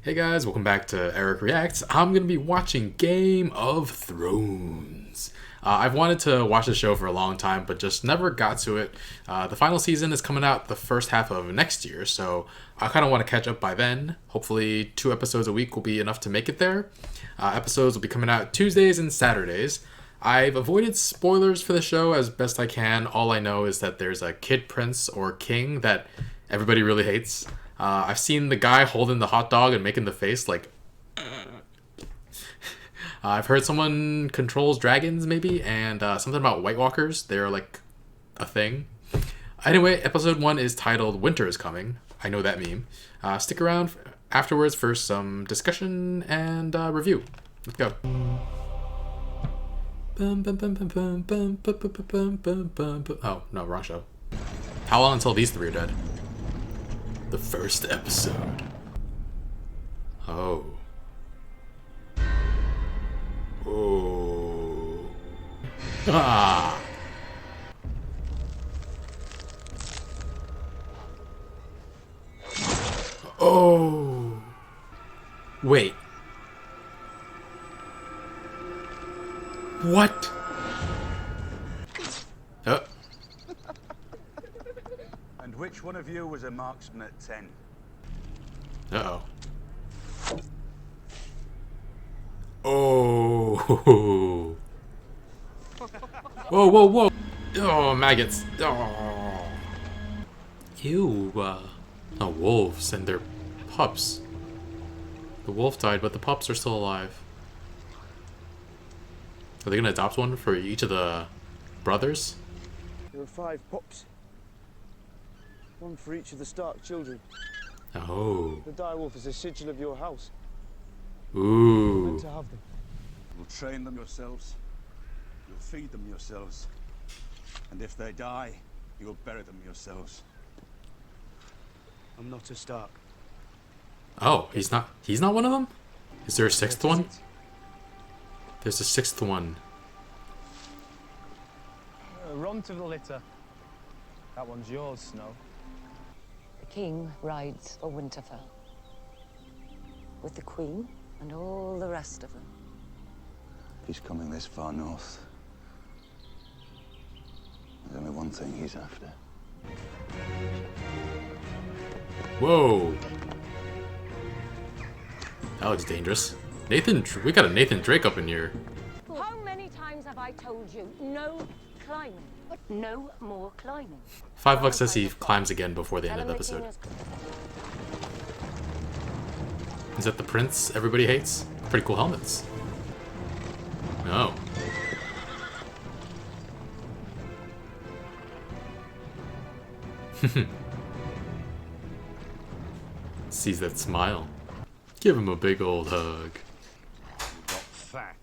Hey guys, welcome back to Eric Reacts. I'm going to be watching Game of Thrones. I've wanted to watch the show for a long time, but just never got to it. The final season is coming out the first half of next year, so I kind of want to catch up by then. Hopefully 2 episodes a week will be enough to make it there. Episodes will be coming out Tuesdays and Saturdays. I've avoided spoilers for the show as best I can. All I know is that there's a kid prince or king that everybody really hates. I've seen the guy holding the hot dog and making the face like. I've heard someone controls dragons, maybe, and something about White Walkers. They're like a thing. Anyway, episode 1 is titled Winter is Coming. I know that meme. Stick around afterwards for some discussion and review. Let's go. Oh, no, wrong show. How long until these three are dead? The first episode. Oh. Oh. Ah. Oh. Wait. What? Oh. And which one of you was a marksman at 10? Uh-oh. Oh. Whoa, whoa, whoa. Oh, maggots. Oh. Ew. Oh, wolves and their pups. The wolf died, but the pups are still alive. Are they gonna adopt one for each of the brothers? There are 5 pups. One for each of the Stark children. Oh. The direwolf is a sigil of your house. You're Ooh. meant to have them. You'll train them yourselves. You'll feed them yourselves. And if they die, you'll bury them yourselves. I'm not a Stark. Oh, he's not one of them? Is there a 6th one? There's a 6th one. Run to the litter. That one's yours, Snow. The king rides for Winterfell with the queen and all the rest of them. He's coming this far north. There's only one thing he's after. Whoa. That looks dangerous. We got a Nathan Drake up in here. How many times have I told you, no climbing? No more climbing. $5 says he climbs again before the end of the episode. Is that the prince everybody hates? Pretty cool helmets. No. Sees that smile. Give him a big old hug. You got fat.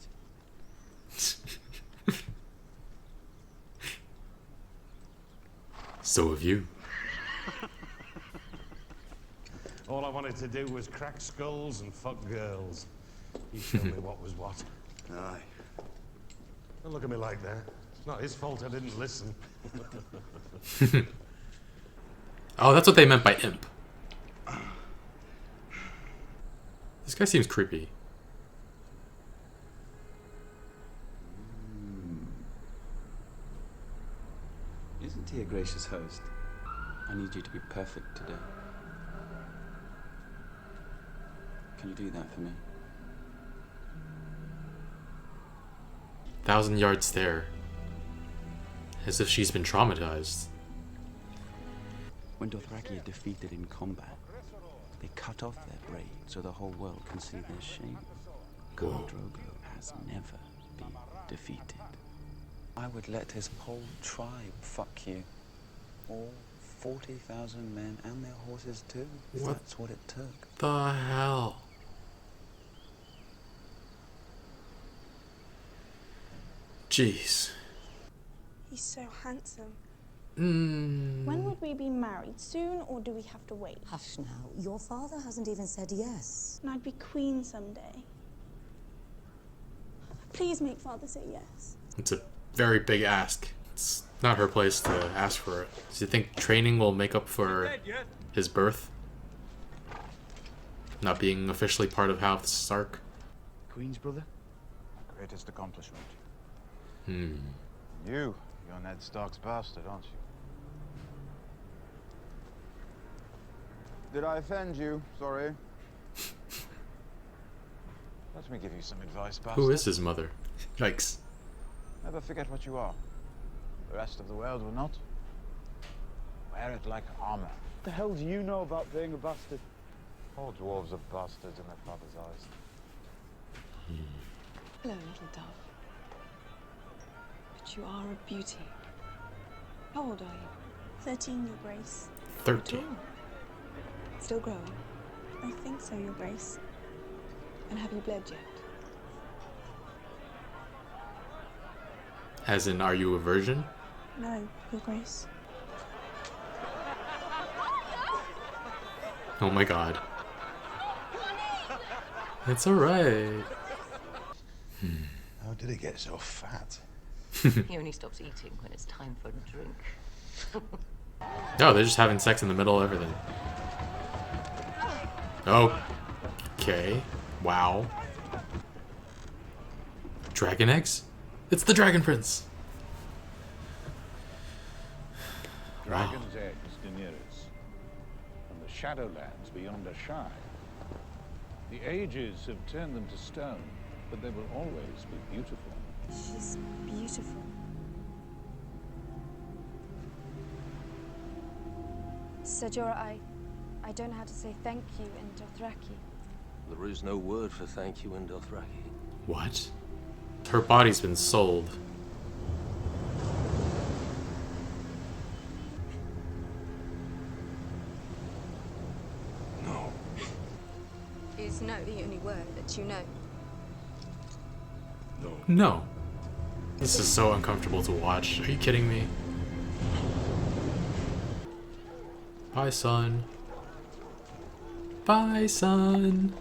So have you. All I wanted to do was crack skulls and fuck girls. He showed me what was what. Aye. Don't look at me like that. It's not his fault I didn't listen. Oh, that's what they meant by imp. This guy seems creepy. Isn't he a gracious host? I need you to be perfect today. Can you do that for me? 1,000-yard stare. As if she's been traumatized. When Dothraki are defeated in combat, they cut off their brain so the whole world can see their shame. Khal Drogo has never been defeated. I would let his whole tribe fuck you. All 40,000 men and their horses too. If What? That's what it took. The hell? Jeez. He's so handsome. Mm. When would we be married? Soon, or do we have to wait? Hush now. Your father hasn't even said yes. And I'd be queen someday. Please make father say yes. It's a very big ask. It's not her place to ask for it. Do you think training will make up for his birth? not being officially part of House Stark. Queen's brother? Greatest accomplishment. Hmm. You're Ned Stark's bastard, aren't you? Did I offend you? Sorry. Let me give you some advice, bastard. Who is his mother? Yikes. Never forget what you are. The rest of the world will not. Wear it like armor. What the hell do you know about being a bastard? All dwarves are bastards in their father's eyes. Hello, little dove. But you are a beauty. How old are you? 13, Your Grace. 13. Still growing? I think so, Your Grace. And have you bled yet? As in, are you a virgin? No, Your Grace. Oh my god. It's alright. How did it get so fat? He only stops eating when it's time for a drink. No, they're just having sex in the middle of everything. Oh. Okay. Wow. Dragon eggs? It's the Dragon Prince! Wow. Dragon's eggs, Daenerys, from the Shadowlands beyond Ashai. The ages have turned them to stone, but they will always be beautiful. She's beautiful. Ser Jorah, I don't know how to say thank you in Dothraki. There is no word for thank you in Dothraki. What? Her body's been sold. No. Is no the only word that you know? No. No. This is so uncomfortable to watch. Are you kidding me? Bye, son. Bye, son.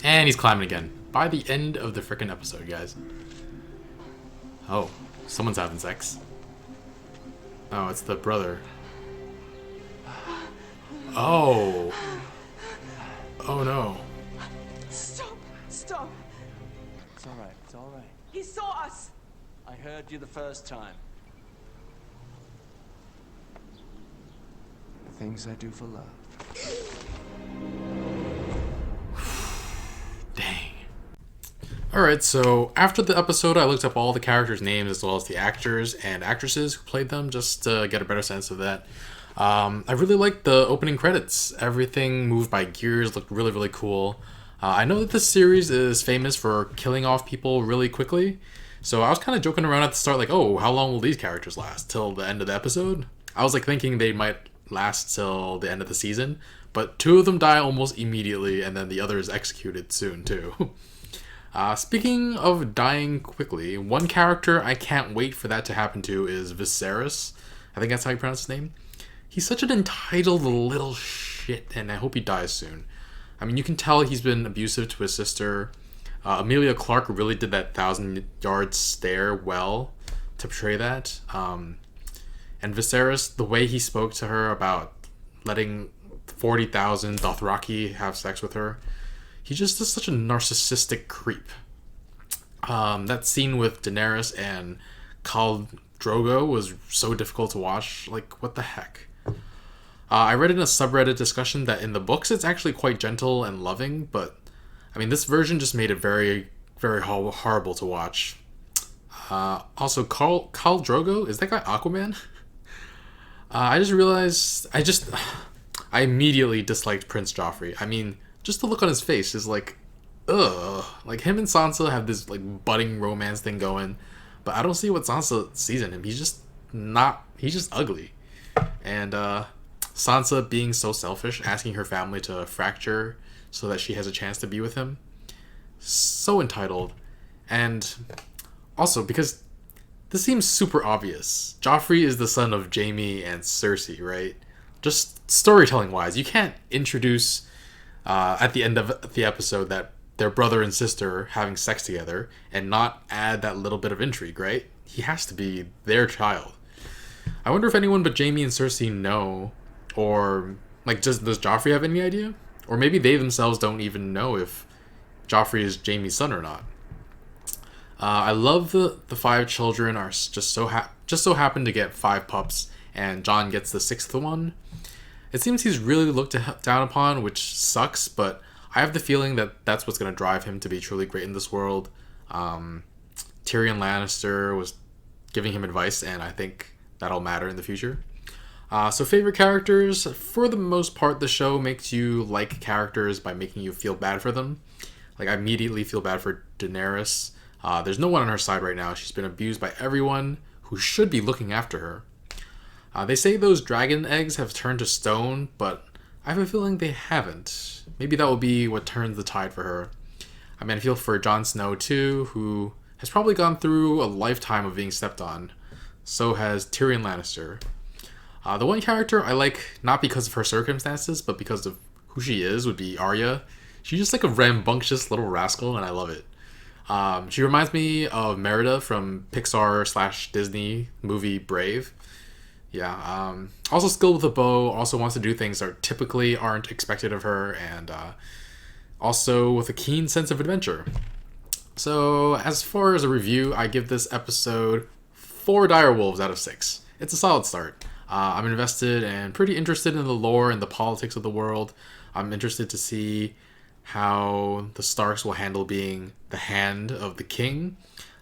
And he's climbing again. By the end of the frickin' episode, guys. Oh, someone's having sex. Oh, it's the brother. Oh. Oh no. Stop! Stop! It's all right. It's all right. He saw us! I heard you the first time. The things I do for love. Dang. Alright, so after the episode, I looked up all the characters' names as well as the actors and actresses who played them just to get a better sense of that. I really liked the opening credits. Everything moved by gears, looked really, really cool. I know that this series is famous for killing off people really quickly, so I was kind of joking around at the start like, oh, how long will these characters last? Till the end of the episode? I was like thinking they might last till the end of the season, but 2 of them die almost immediately, and then the other is executed soon too. Speaking of dying quickly, one character I can't wait for that to happen to is Viserys. I think that's how you pronounce his name. He's such an entitled little shit, and I hope he dies soon. I mean, you can tell he's been abusive to his sister. Emilia Clarke really did that 1,000-yard stare well to portray that. And Viserys, the way he spoke to her about letting 40,000 Dothraki have sex with her, he just is such a narcissistic creep. That scene with Daenerys and Khal Drogo was so difficult to watch. Like, what the heck? I read in a subreddit discussion that in the books it's actually quite gentle and loving, but I mean, this version just made it very, very horrible to watch. Also, Khal Drogo, is that guy Aquaman? I just realized, I immediately disliked Prince Joffrey. I mean, just the look on his face is like, ugh. Like, him and Sansa have this, like, budding romance thing going, but I don't see what Sansa sees in him. He's just ugly. And, Sansa being so selfish, asking her family to fracture so that she has a chance to be with him. So entitled. And also, because this seems super obvious. Joffrey is the son of Jaime and Cersei, right? Just storytelling-wise, you can't introduce at the end of the episode that their brother and sister having sex together and not add that little bit of intrigue, right? He has to be their child. I wonder if anyone but Jaime and Cersei know, or like, does Joffrey have any idea? Or maybe they themselves don't even know if Joffrey is Jaime's son or not. I love the 5 children are just so happen to get 5 pups, and Jon gets the 6th one. It seems he's really looked down upon, which sucks, but I have the feeling that that's what's going to drive him to be truly great in this world. Tyrion Lannister was giving him advice, and I think that'll matter in the future. So favorite characters, for the most part, the show makes you like characters by making you feel bad for them. Like, I immediately feel bad for Daenerys. There's no one on her side right now. She's been abused by everyone who should be looking after her. They say those dragon eggs have turned to stone, but I have a feeling they haven't. Maybe that will be what turns the tide for her. I mean, I feel for Jon Snow too, who has probably gone through a lifetime of being stepped on. So has Tyrion Lannister. The one character I like, not because of her circumstances, but because of who she is, would be Arya. She's just like a rambunctious little rascal, and I love it. She reminds me of Merida from Pixar/Disney movie Brave. Yeah. Also skilled with a bow, also wants to do things that typically aren't expected of her, and also with a keen sense of adventure. So as far as a review, I give this episode 4 direwolves out of 6. It's a solid start. I'm invested and pretty interested in the lore and the politics of the world. I'm interested to see how the Starks will handle being the hand of the king.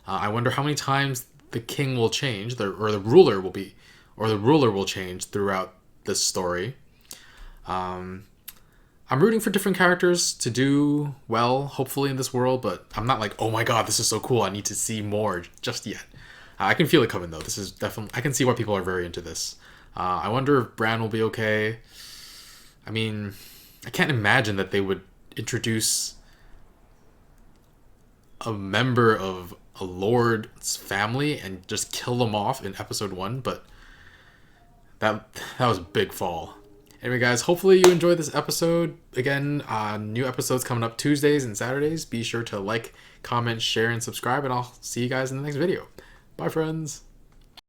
I wonder how many times the king will change, the ruler will change throughout this story. I'm rooting for different characters to do well, hopefully, in this world, but I'm not like, oh my god, this is so cool, I need to see more just yet. I can feel it coming, though. This is definitely... I can see why people are very into this. I wonder if Bran will be okay. I mean, I can't imagine that they would introduce a member of a lord's family and just kill them off in episode 1, but that was a big fall. Anyway, guys, hopefully you enjoyed this episode. Again, new episodes coming up Tuesdays and Saturdays. Be sure to like, comment, share, and subscribe, and I'll see you guys in the next video. Bye, friends.